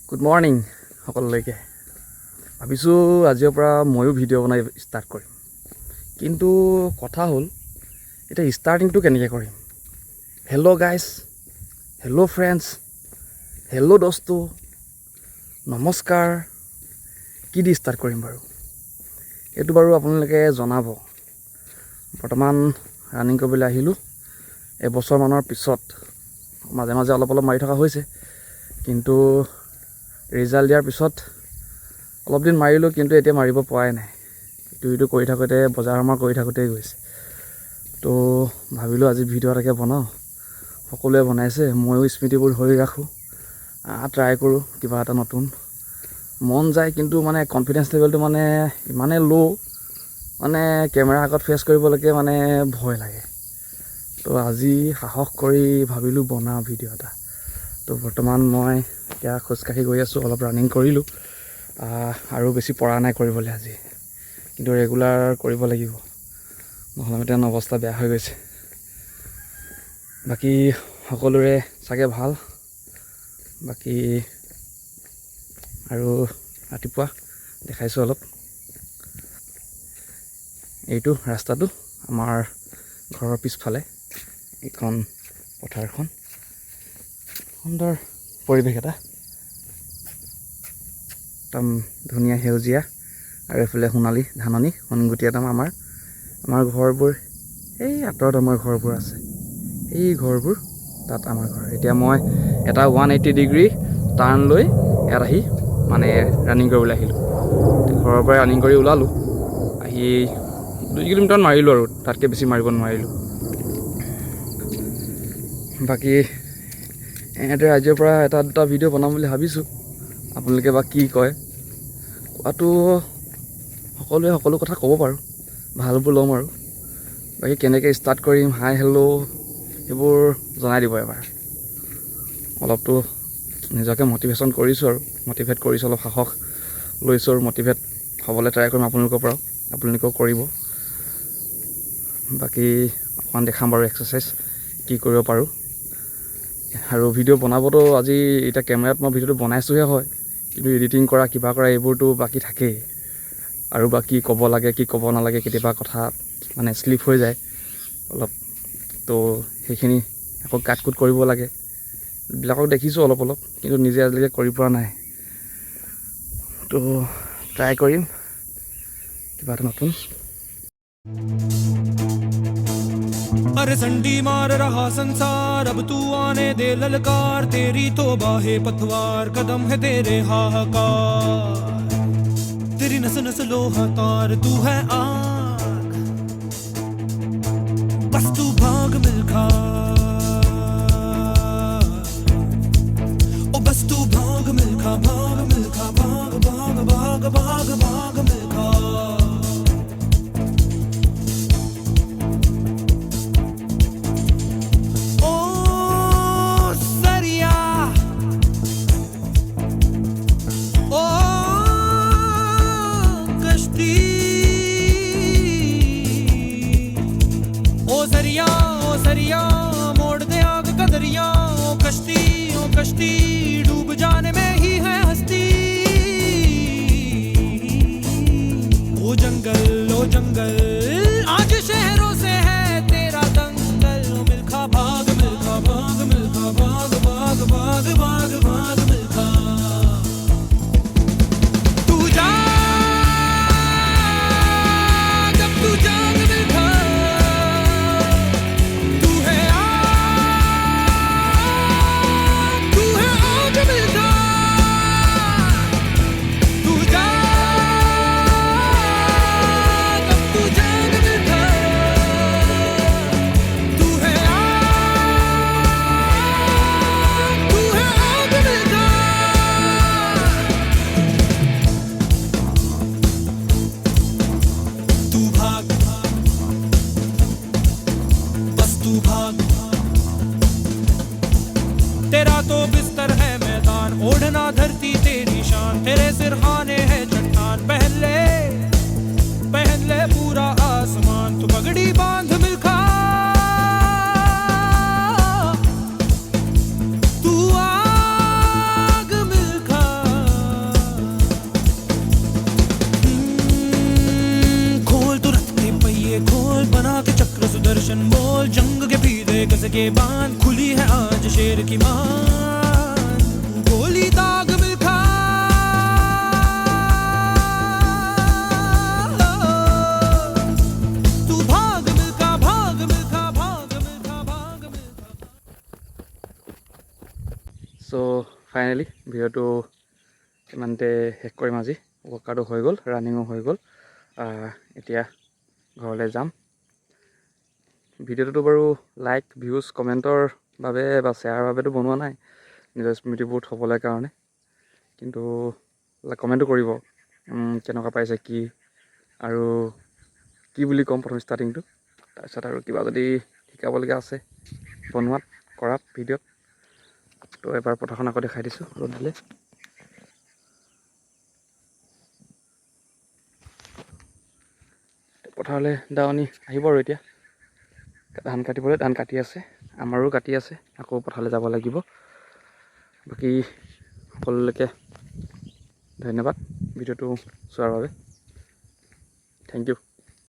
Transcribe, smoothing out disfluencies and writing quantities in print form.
Good morning সকলোলৈকে। ভাবিছোঁ আজিৰ পৰা ময়ো ভিডিঅ' বনাই ষ্টাৰ্ট কৰিম, কিন্তু কথা হ'ল এতিয়া ষ্টাৰ্টিংটো কেনেকৈ কৰিম। Hello' guys, hello' friends, hello' দোস্তো, নমস্কাৰ। কি দি ষ্টাৰ্ট কৰিম বাৰু, এইটো বাৰু আপোনালোকে জনাব। বৰ্তমান ৰানিং কৰিবলৈ আহিলোঁ এবছৰমানৰ পিছত। মাজে মাজে অলপ অলপ মাৰি থকা হৈছে, কিন্তু ৰিজাল্ট দিয়াৰ পিছত অলপ দিন মাৰিলোঁ, কিন্তু এতিয়া মাৰিব পৰাই নাই। ইটো কৰি থাকোঁতে বজাৰ সমাৰ কৰি থাকোঁতেই গৈছে। তো ভাবিলোঁ আজি ভিডিঅ' এটাকে বনাওঁ। সকলোৱে বনাইছে, ময়ো স্মৃতিবোৰ ধৰি ৰাখোঁ, ট্ৰাই কৰোঁ কিবা এটা নতুন। মন যায়, কিন্তু মানে কনফিডেঞ্চ লেভেলটো মানে ইমানেই ল', মানে কেমেৰা আগত ফেচ কৰিবলৈকে মানে ভয় লাগে। তো আজি সাহস কৰি ভাবিলোঁ বনাওঁ ভিডিঅ' এটা। তো বৰ্তমান মই এতিয়া খোজকাঢ়ি গৈ আছোঁ, অলপ ৰানিং কৰিলোঁ, আৰু বেছি পৰা নাই কৰিবলৈ আজি, কিন্তু ৰেগুলাৰ কৰিব লাগিব, নহ'লে এতিয়া অৱস্থা বেয়া হৈ গৈছে। বাকী সকলোৰে চাগে ভাল। বাকী আৰু ৰাতিপুৱা দেখাইছোঁ অলপ। এইটো ৰাস্তাটো আমাৰ ঘৰৰ পিছফালে, এইখন পথাৰখন, সুন্দৰ পৰিৱেশ এটা, একদম ধুনীয়া সেউজীয়া, আৰু এইফালে সোণালী ধাননি, সোণগুটি একদম আমাৰ ঘৰবোৰ। এই আঁতৰত আমাৰ ঘৰবোৰ আছে, এই ঘৰবোৰ, তাত আমাৰ ঘৰ। এতিয়া মই এটা 180 ডিগ্ৰী টাৰ্ণ লৈ ইয়াত আহি মানে ৰানিং কৰিবলৈ আহিলোঁ। ঘৰৰ পৰা ৰানিং কৰি ওলালোঁ, আহি 2 কিলোমিটাৰ মাৰিলোঁ, আৰু তাতকৈ বেছি মাৰিব নোৱাৰিলোঁ। বাকী এনেদৰে আজিৰ পৰা এটা দুটা ভিডিঅ' বনাম বুলি ভাবিছোঁ। আপোনালোকে বা কি কয়, কোৱাটো সকলোৱে সকলো কথা ক'ব পাৰোঁ, ভালবোৰ ল'ম। আৰু বাকী কেনেকৈ ষ্টাৰ্ট কৰিম, হাই হেল্ল' সেইবোৰ জনাই দিব এবাৰ। অলপতো নিজকে মটিভেশ্যন কৰিছোঁ, আৰু মটিভেট কৰিছোঁ, অলপ সাহস লৈছোঁ, আৰু মটিভেট হ'বলৈ ট্ৰাই কৰিম আপোনালোকৰ পৰাও, আপোনালোকেও কৰিব। বাকী অকণমান দেখাম বাৰু এক্সাৰচাইজ কি কৰিব পাৰোঁ। আৰু ভিডিঅ' বনাবতো আজি এতিয়া কেমেৰাত মই ভিডিঅ'টো বনাইছোঁহে হয়, কিন্তু এডিটিং কৰা কিবা কৰা এইবোৰতো বাকী থাকেই। আৰু বা কি ক'ব লাগে কি ক'ব নালাগে, কেতিয়াবা কথা মানে শ্লিপ হৈ যায় অলপ, তো সেইখিনি আকৌ কাট কুট কৰিব লাগে। এইবিলাকক দেখিছোঁ অলপ অলপ, কিন্তু নিজে আজিলৈকে কৰি পৰা নাই। তো ট্ৰাই কৰিম কিবা এটা নতুন। अरे संडी मार रहा संसार, अब तू आने दे ललकार, तेरी तौबा है पतवार, कदम है तेरे हाहाकार, तेरी नस नस लोहा तार, तू है आग, बस तू भाग मिल्खा, ओ बस तू भाग मिल्खा, भाग मिल्खा, भाग भाग भाग भाग भाग मिल्खा। सरिया मोड़ दे आग का दरिया, ओ कश्ती डूब जाने में ही है हस्ती। ओ जंगल आज शहरों से है तेरा दंगल, ओ मिल्खा भाग मिल्खा, भाग मिल्खा, भाग भाग भाग भाग भाग मिल्खा। तू जा जब तू जाग मिल्खा, तू है आग मिल्खा। के बांध खुली है आज शेर की मान गोली दाग मिलखा तू भाग मिलखा भाग मिलखा भाग मिलखा भाग मिलखा চ' ফাইনেলি ভিডিঅ'টো ইমানতে শেষ কৰিম আজি ৱৰ্কআউটো হৈ গ'ল ৰানিঙো হৈ গ'ল এতিয়া ঘৰলৈ যাম ভিডিঅ'টোতো বাৰু লাইক ভিউজ কমেণ্টৰ বাবে বা শ্বেয়াৰৰ বাবেতো বনোৱা নাই নিজৰ স্মৃতিবোৰ থ'বলৈ কাৰণে কিন্তু কমেণ্টটো কৰিব কেনেকুৱা পাইছে কি আৰু কি বুলি ক'ম প্ৰথম ষ্টাৰ্টিংটো তাৰপিছত আৰু কিবা যদি শিকাবলগীয়া আছে বনোৱাত কৰাত ভিডিঅ'ত তো এবাৰ পথাৰখন আকৌ দেখাই দিছোঁ ৰ'দ দিলে পথাৰলৈ দাৱনী আহিব আৰু এতিয়া ধান কাটিবলৈ ধান কাটি আছে আমাৰো কাটি আছে আকৌ পথাৰলৈ যাব লাগিব বাকী সকলোলৈকে ধন্যবাদ ভিডিঅ'টো চোৱাৰ বাবে থেংক ইউ